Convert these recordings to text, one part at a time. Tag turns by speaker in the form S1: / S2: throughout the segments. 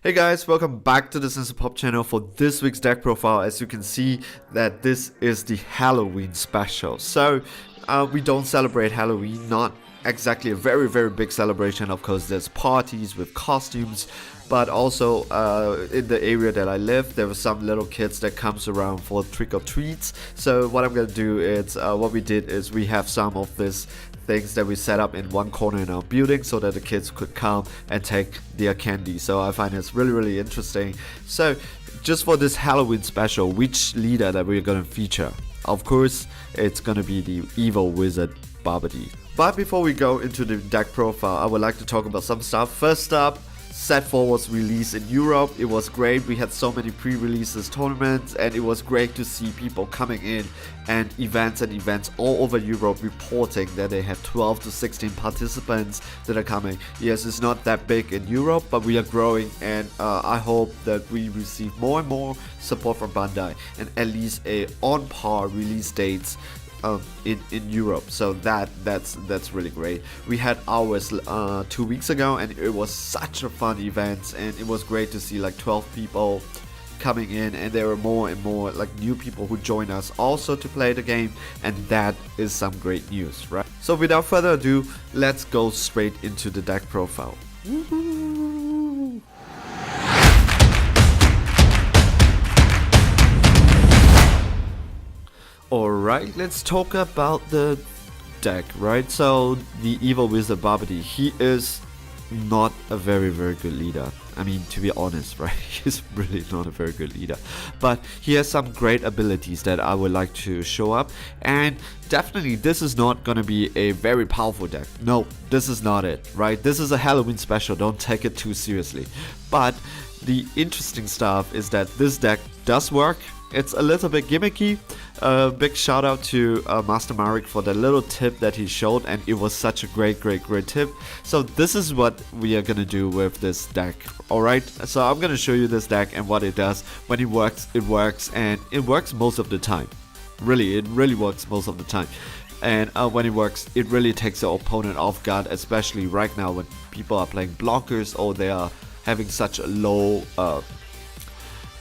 S1: Hey guys, welcome back to the Sensor Pop channel for this week's deck profile. As you can see that this is the Halloween special. So we don't celebrate Halloween, not exactly a very big celebration. Of course there's parties with costumes, but also in the area that I live there were some little kids that comes around for trick or treats. So what I'm gonna do is what we did is we have some of this things that we set up in one corner in our building so that the kids could come and take their candy. So I find it's really interesting. So just for this Halloween special, which leader that we're gonna feature? Of course it's gonna be the evil wizard Babidi. But before we go into the deck profile, I would like to talk about some stuff. First up, Set 4 was released in Europe. It was great. We had so many pre-releases tournaments, and it was great to see people coming in and events all over Europe reporting that they have 12 to 16 participants that are coming. Yes, it's not that big in Europe, but we are growing, and I hope that we receive more and more support from Bandai and at least a on par release dates in Europe. So that's really great. We had ours 2 weeks ago, and it was such a fun event, and it was great to see like 12 people coming in, and there were more and more like new people who join us also to play the game, and that is some great news, right? So without further ado, let's go straight into the deck profile. Alright, let's talk about the deck, right? So the evil wizard Babidi, he is not a very good leader. I mean, to be honest, right? He's really not a very good leader, but he has some great abilities that I would like to show up. And definitely this is not gonna be a very powerful deck. No, this is not it, right? This is a Halloween special, don't take it too seriously. But the interesting stuff is that this deck does work. It's a little bit gimmicky. Big shout out to Master Marek for the little tip that he showed, and it was such a great tip. So this is what we are gonna do with this deck. Alright, so I'm gonna show you this deck and what it does. When it works, and it works most of the time. Really, it really works most of the time. And when it works, it really takes the opponent off guard, especially right now when people are playing blockers or they are having such a low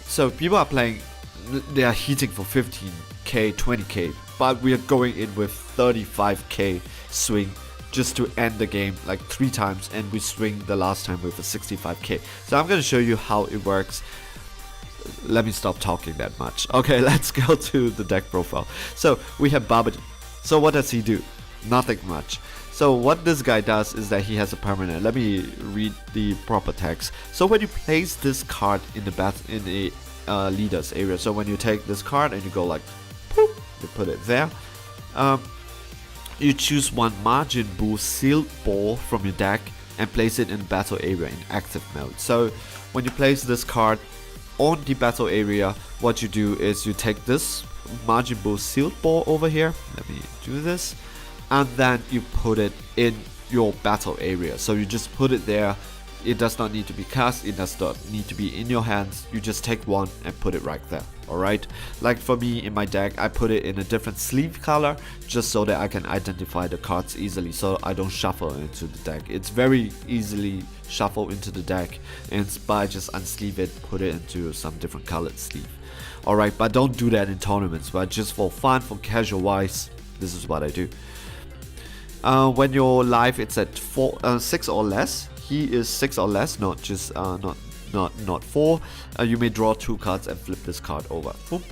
S1: so people are playing, they are hitting for 15k, 20k, but we are going in with 35k swing just to end the game like 3 times, and we swing the last time with a 65k. So I'm gonna show you how it works. Let me stop talking that much. Okay, let's go to the deck profile. So we have Babidi. So what does he do? Nothing much. So what this guy does is that he has a permanent. Let me read the proper text. So when you place this card in the leaders area, so when you take this card and you go like poop, you put it there, you choose one margin boost sealed ball from your deck and place it in battle area in active mode. So when you place this card on the battle area, what you do is you take this margin boost sealed ball over here, let me do this, and then you put it in your battle area. So you just put it there. It does not need to be cast, it does not need to be in your hands. You just take one and put it right there. Alright, like for me in my deck, I put it in a different sleeve color just so that I can identify the cards easily, so I don't shuffle into the deck. It's very easily shuffle into the deck, and by just unsleeve it, put it into some different colored sleeve. Alright, but don't do that in tournaments, but just for fun, for casual wise, this is what I do. When your life it's at 6 or less, he is 6 or less, not just not 4. You may draw 2 cards and flip this card over. Boom.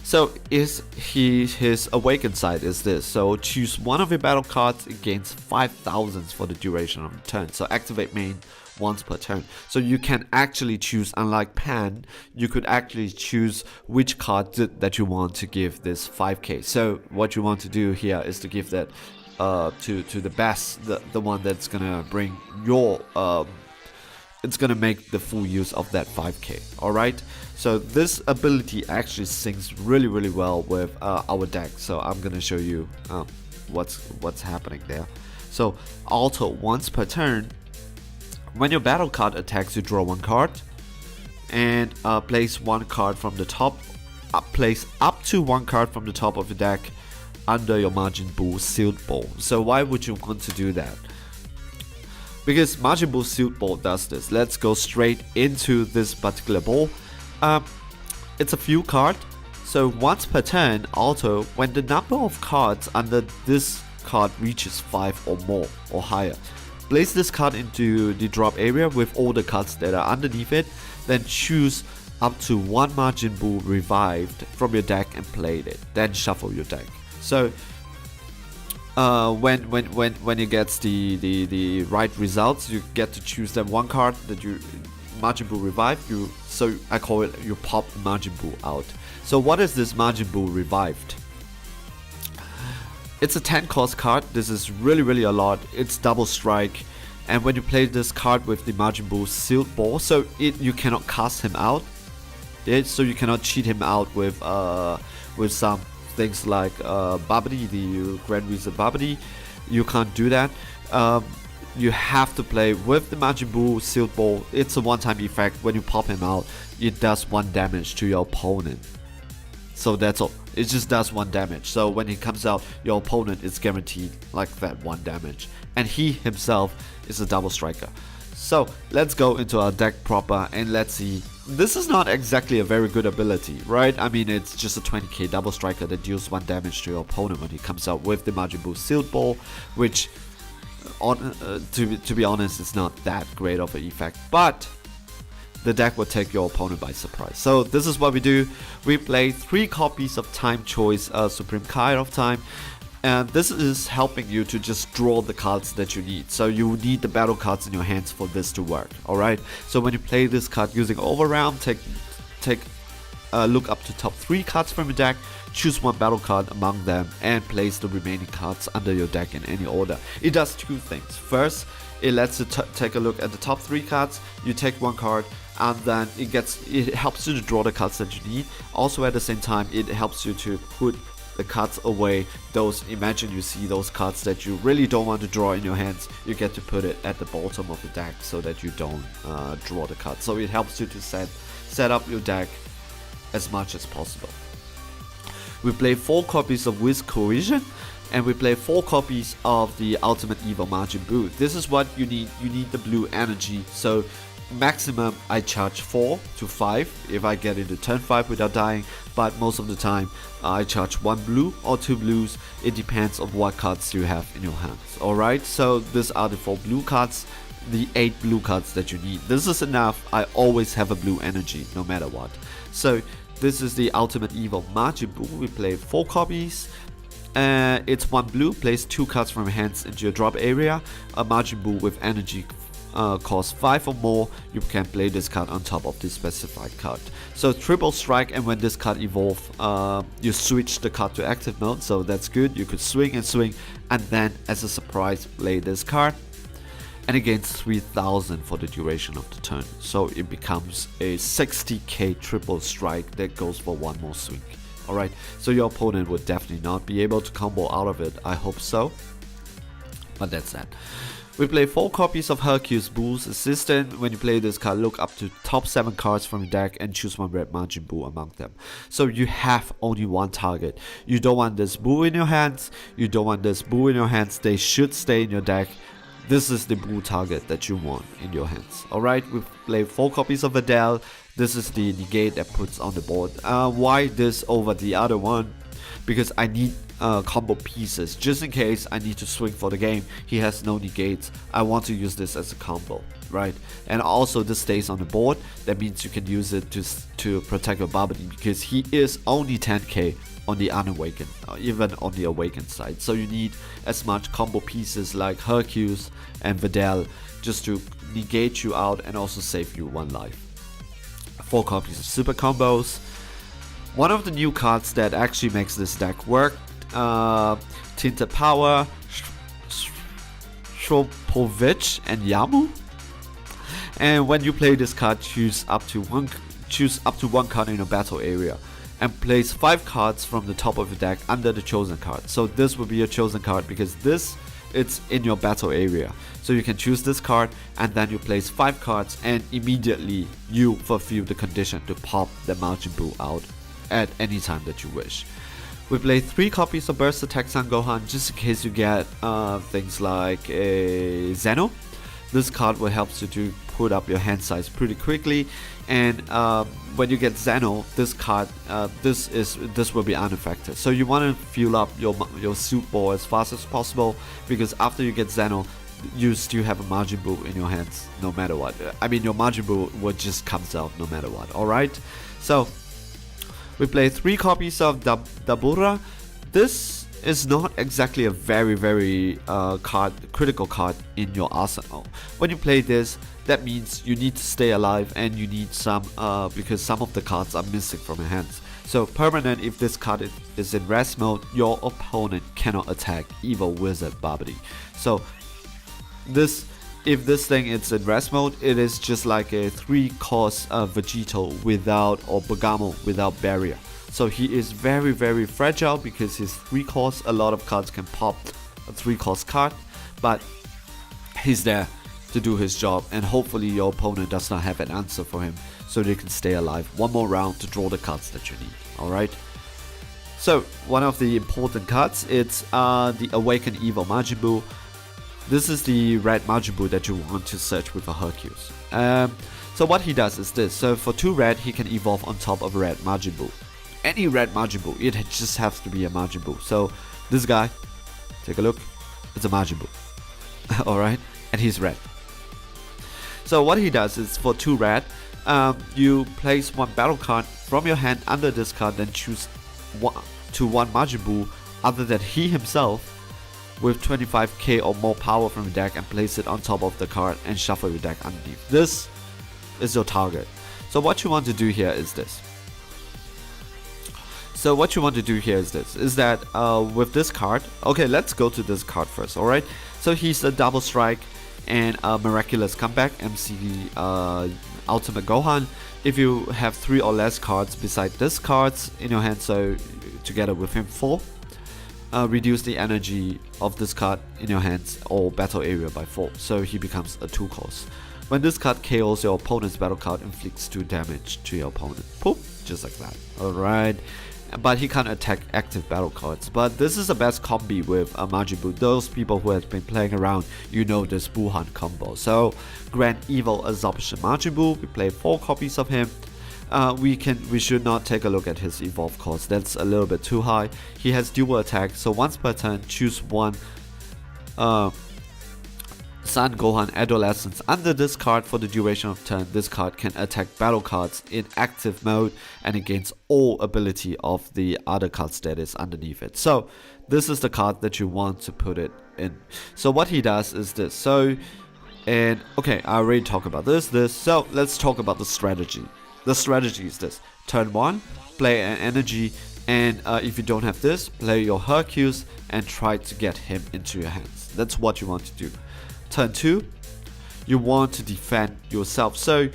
S1: So his awakened side is this. So choose one of your battle cards, it gains 5,000 for the duration of the turn. So activate main once per turn. So you can actually choose, unlike Pan, you could actually choose which card that you want to give this 5k. So what you want to do here is to give that to the best, the one that's gonna bring your it's gonna make the full use of that 5k. Alright, so this ability actually syncs really well with our deck. So I'm gonna show you what's happening there. So alter once per turn. When your battle card attacks, you draw 1 card and place 1 card from the top. Place up to 1 card from the top of your deck under your margin boost sealed ball. So why would you want to do that? because Majin Buu Sealed Ball does this. Let's go straight into this particular ball. It's a few cards, so once per turn, auto, when the number of cards under this card reaches 5 or more or higher, place this card into the drop area with all the cards that are underneath it, then choose up to one Majin Buu revived from your deck and play it. Then shuffle your deck. So when it gets the right results, you get to choose that one card that you Majin Buu revive. So I call it, you pop Majin Buu out. So what is this Majin Buu revived? It's a 10 cost card. This is really a lot. It's double strike, and when you play this card with the Majin Buu Sealed Ball, so you cannot cast him out. So you cannot cheat him out with some things like Babidi, the Grand Wizard Babidi. You can't do that. You have to play with the Majin Buu Sealed Ball. It's a one-time effect. When you pop him out, it does 1 damage to your opponent. So that's all. It just does 1 damage. So when he comes out, your opponent is guaranteed like that 1 damage. And he himself is a double striker. So let's go into our deck proper and let's see. This is not exactly a very good ability, right? I mean, it's just a 20k double striker that deals 1 damage to your opponent when he comes out with the Majin Buu Sealed Ball, which, to be honest, it's not that great of an effect. But the deck will take your opponent by surprise. So this is what we do. We play 3 copies of Time Choice Supreme Card of Time. And this is helping you to just draw the cards that you need. So you need the battle cards in your hands for this to work. Alright. So when you play this card using Overwhelm, take a look up to top 3 cards from your deck, choose 1 battle card among them, and place the remaining cards under your deck in any order. It does 2 things. First, it lets you take a look at the top 3 cards. You take 1 card, and then it helps you to draw the cards that you need. Also at the same time, it helps you to put the cards away. Imagine you see those cards that you really don't want to draw in your hands, you get to put it at the bottom of the deck so that you don't draw the card. So it helps you to set up your deck as much as possible. We play 4 copies of Wiz Cohesion, and we play 4 copies of the Ultimate Evil Majin Buu. This is what you need. You need the blue energy. So maximum I charge 4 to 5 if I get into turn 5 without dying, but most of the time I charge 1 blue or 2 blues. It depends on what cards you have in your hands. Alright, so these are the 4 blue cards, the 8 blue cards that you need. This is enough. I always have a blue energy no matter what. So this is the Ultimate Evil Majin Buu. We play 4 copies. It's 1 blue, place 2 cards from your hands into your drop area. A Majin Buu with energy costs 5 or more, you can play this card on top of this specified card. So triple strike, and when this card evolves, you switch the card to active mode, so that's good. You could swing, and then as a surprise play this card, and it gains 3000 for the duration of the turn. So it becomes a 60k triple strike that goes for 1 more swing. Alright, so your opponent would definitely not be able to combo out of it. I hope so, but that's that. We play 4 copies of Hercules Buu's Assistant. When you play this card, look up to top 7 cards from your deck and choose 1 red Majin Buu among them. So you have only 1 target. You don't want this Buu in your hands. You don't want this Buu in your hands. They should stay in your deck. This is the Buu target that you want in your hands. Alright, we play 4 copies of Adele. This is the negate that puts on the board. Why this over the other one? Because I need combo pieces, just in case I need to swing for the game. He has no negates. I want to use this as a combo, right? And also this stays on the board. That means you can use it to protect your Babidi, because he is only 10k on the unawakened, even on the awakened side. So you need as much combo pieces like Hercules and Videl just to negate you out and also save you 1 life. 4 copies of super combos. One of the new cards that actually makes this deck work, Tinted Power, Shopovich, and Yamu. And when you play this card, choose up to one card in your battle area, and place 5 cards from the top of your deck under the chosen card. So this will be your chosen card because it's in your battle area. So you can choose this card, and then you place 5 cards, and immediately you fulfill the condition to pop the Majin Buu out at any time that you wish. We play 3 copies of Burst Attack Son Gohan, just in case you get things like a Zeno. This card will help you to put up your hand size pretty quickly, and when you get Zeno, this card, this will be unaffected. So you want to fill up your suit ball as fast as possible, because after you get Zeno, you still have a Majin Buu in your hands no matter what. I mean, your Majin Buu will just comes out no matter what. Alright, so we play 3 copies of Dabura. This is not exactly a very critical card in your arsenal. When you play this, that means you need to stay alive, and you need some because some of the cards are missing from your hands. So permanent, if this card is in rest mode, your opponent cannot attack Evil Wizard Babidi. So if this thing is in rest mode, it is just like a 3-cost Vegito without, or Bergamo without barrier. So he is very fragile because he's 3-cost. A lot of cards can pop a 3-cost card, but he's there to do his job, and hopefully your opponent does not have an answer for him, so they can stay alive one more round to draw the cards that you need. Alright, so one of the important cards, it's the Awakened Evil Majin Buu. This is the red Majin Buu that you want to search with a Hercules. So what he does is this. So for 2 red, he can evolve on top of red Majin Buu. Any red Majin Buu, it just has to be a Majin Buu. So this guy, take a look, it's a Majin Buu. Alright, and he's red. So what he does is, for 2 red, you place 1 battle card from your hand under this card, then choose 1 Majin Buu other than he himself with 25k or more power from your deck, and place it on top of the card and shuffle your deck underneath. This is your target. So what you want to do here is this. Is that with this card, okay, let's go to this card first. Alright, so he's a double strike and a miraculous comeback, MC Ultimate Gohan. If you have 3 or less cards beside this cards in your hand, so together with him 4, reduce the energy of this card in your hands or battle area by 4, so he becomes a 2-cost. When this card KOs your opponent's battle card, inflicts 2 damage to your opponent. Poop, just like that. Alright, but he can't attack active battle cards. But this is the best combi with Majin Buu. Those people who have been playing around, you know this Buhan combo. So Grand Evil Absorption Majin Buu, we play 4 copies of him. We should not take a look at his evolve cost. That's a little bit too high. He has dual attack, so once per turn, choose 1 Son Gohan Adolescence under this card for the duration of turn. This card can attack battle cards in active mode, and it gains all ability of the other cards that is underneath it. So this is the card that you want to put it in. So what he does is this. So, and okay, I already talked about this. So let's talk about the strategy. The strategy is this. Turn 1, play an energy, and if you don't have this, play your Hercules and try to get him into your hands. That's what you want to do. Turn 2, you want to defend yourself. So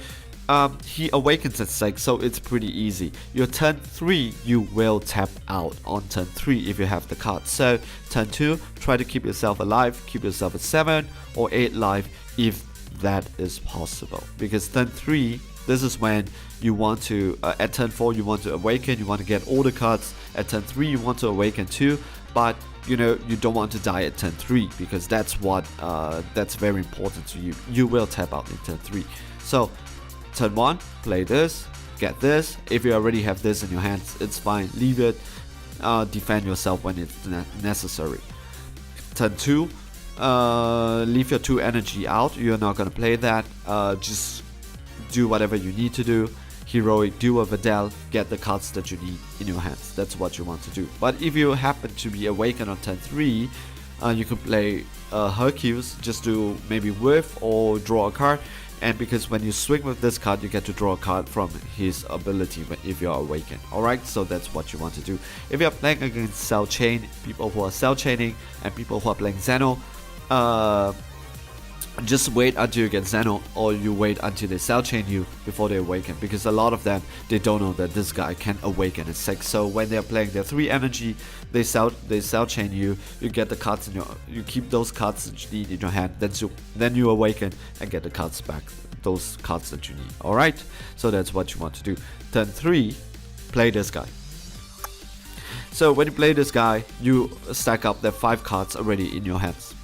S1: he awakens at 6, so it's pretty easy. Your turn 3, you will tap out on turn 3 if you have the card. So turn 2, try to keep yourself alive, keep yourself at 7 or 8 life if that is possible. Because turn 3, this is when you want to, at turn 4 you want to awaken, you want to get all the cards. At turn 3 you want to awaken too, but you know, you don't want to die at turn 3, because that's what that's very important to you. You will tap out in turn 3. So turn 1, play this, get this. If you already have this in your hands, it's fine, leave it, defend yourself when it's necessary. Turn 2, leave your 2 energy out. You're not gonna play that, just do whatever you need to do. Heroic, do a Videl, get the cards that you need in your hands. That's what you want to do. But if you happen to be awakened on turn 3, you can play Hercules, just do maybe whiff or draw a card. And because when you swing with this card, you get to draw a card from his ability if you're awakened. Alright, so that's what you want to do. If you're playing against Cell Chain, people who are Cell Chaining, and people who are playing Zeno, just wait until you get Zeno, or you wait until they cell chain you before they awaken, because a lot of them, they don't know that this guy can awaken at 6. So when they're playing their 3 energy, they cell chain you, you get the cards in your, you keep those cards that you need in your hand, then you awaken and get the cards back, those cards that you need. Alright, so that's what you want to do. Turn 3, play this guy. So when you play this guy, you stack up the 5 cards already in your hands.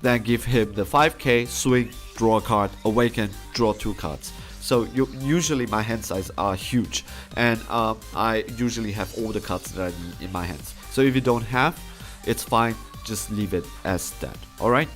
S1: Then give him the 5k, swing, draw a card, awaken, draw 2 cards. So usually my hand size are huge, and I usually have all the cards that I need in my hands. So if you don't have, it's fine, just leave it as that. Alright?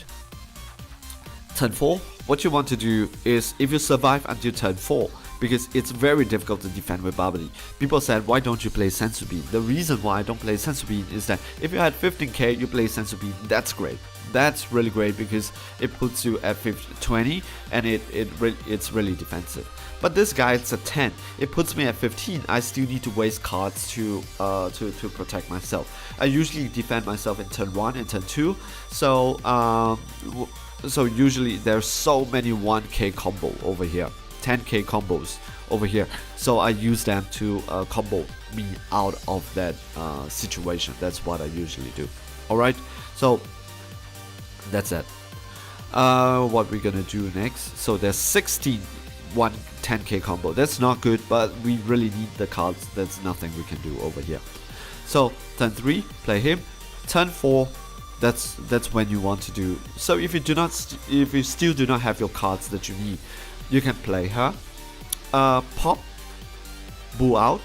S1: Turn 4, what you want to do is, if you survive until turn 4, because it's very difficult to defend with Babidi. People said, why don't you play Senzu Bean? The reason why I don't play Senzu Bean is that if you had 15k, you play Senzu Bean, that's great. That's really great because it puts you at 20 and it's really defensive. But this guy, it's a 10. It puts me at 15. I still need to waste cards to protect myself. I usually defend myself in turn 1 and turn 2. So usually there's so many 1k combo over here. 10k combos over here, so I use them to combo me out of that situation. That's what I usually do. Alright, so that's it. What we're gonna do next, so there's 16 10k combo. That's not good, but we really need the cards. That's nothing we can do over here. So turn 3, play him. Turn 4, that's when you want to do. So if you still do not have your cards that you need, you can play her, pop, boo out,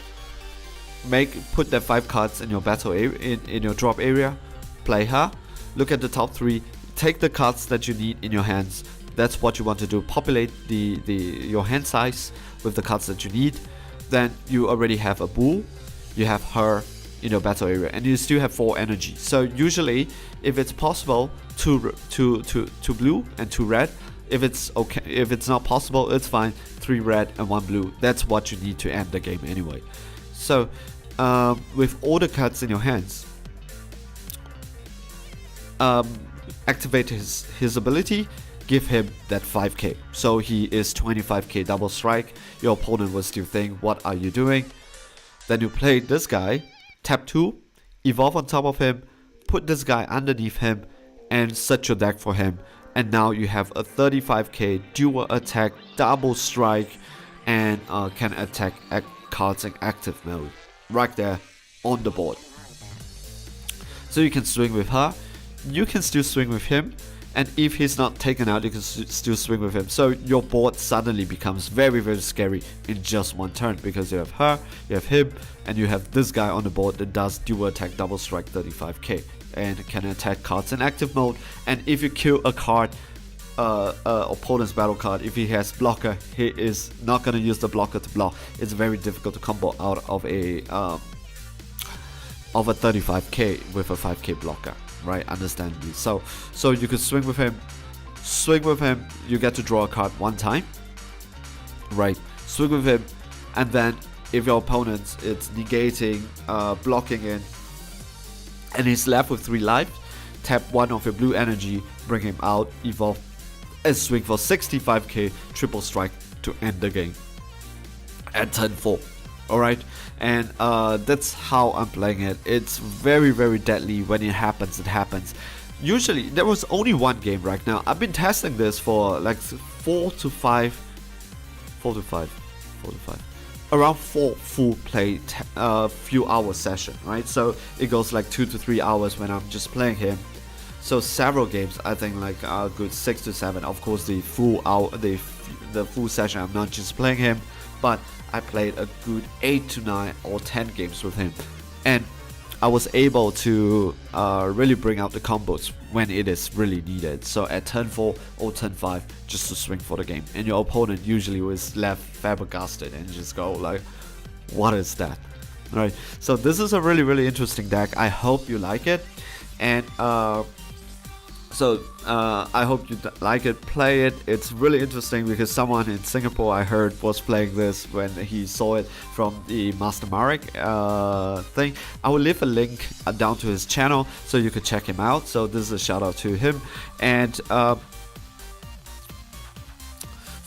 S1: put the 5 cards in your battle area, in your drop area, play her, look at the top 3, take the cards that you need in your hands. That's what you want to do. Populate your hand size with the cards that you need. Then you already have a boo, you have her in your battle area, and you still have 4 energy. So usually, if it's possible, 2 blue and 2 red. If it's not possible, it's fine. 3 red and 1 blue. That's what you need to end the game anyway. So, with all the cards in your hands, activate his ability. Give him that 5k. So he is 25k double strike. Your opponent will still think, what are you doing? Then you play this guy. Tap 2, evolve on top of him, put this guy underneath him, and set your deck for him. And now you have a 35k dual attack, double strike, and can attack cards in active mode right there on the board. So you can swing with her, you can still swing with him, and if he's not taken out, you can still swing with him. So your board suddenly becomes very, very scary in just one turn, because you have her, you have him, and you have this guy on the board that does dual attack, double strike, 35k. And can attack cards in active mode. And if you kill a card, opponent's battle card, if he has blocker, he is not gonna use the blocker to block. It's very difficult to combo out of a 35k with a 5k blocker, right? Understandably. So you could swing with him. You get to draw a card 1 time, right? Swing with him, and then if your opponent it's negating, blocking in, and he's left with 3 life, tap 1 of your blue energy, bring him out, evolve, and swing for 65k triple strike to end the game at turn 4. Alright, and that's how I'm playing it. It's very, very deadly. When it happens, it happens. Usually, there was only 1 game right now. I've been testing this for like 4 to 5, around 4 full play, few hour session, right? So it goes like 2 to 3 hours when I'm just playing him. So several games, I think like a good 6 to 7. Of course, the full hour, the full session, I'm not just playing him, but I played a good 8 to 9 or 10 games with him, and I was able to really bring out the combos when it is really needed. So at turn 4 or turn 5, just to swing for the game, and your opponent usually was left flabbergasted and just go like, what is that? Right. So this is a really, really interesting deck. I hope you like it, and I hope you like it, play it. It's really interesting because someone in Singapore I heard was playing this when he saw it from the Master Marek thing. I will leave a link down to his channel so you could check him out. So this is a shout out to him. And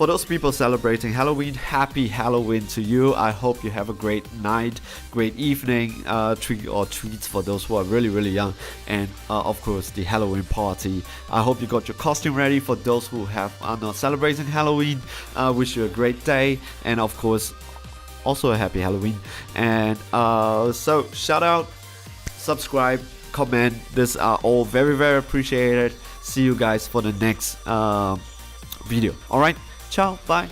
S1: for those people celebrating Halloween, happy Halloween to you. I hope you have a great night, great evening, treat or treats for those who are really, really young, and of course the Halloween party. I hope you got your costume ready. For those who are not celebrating Halloween, wish you a great day, and of course also a happy Halloween. And so shout out, subscribe, comment. These are all very, very appreciated. See you guys for the next video. Alright, ciao, bye.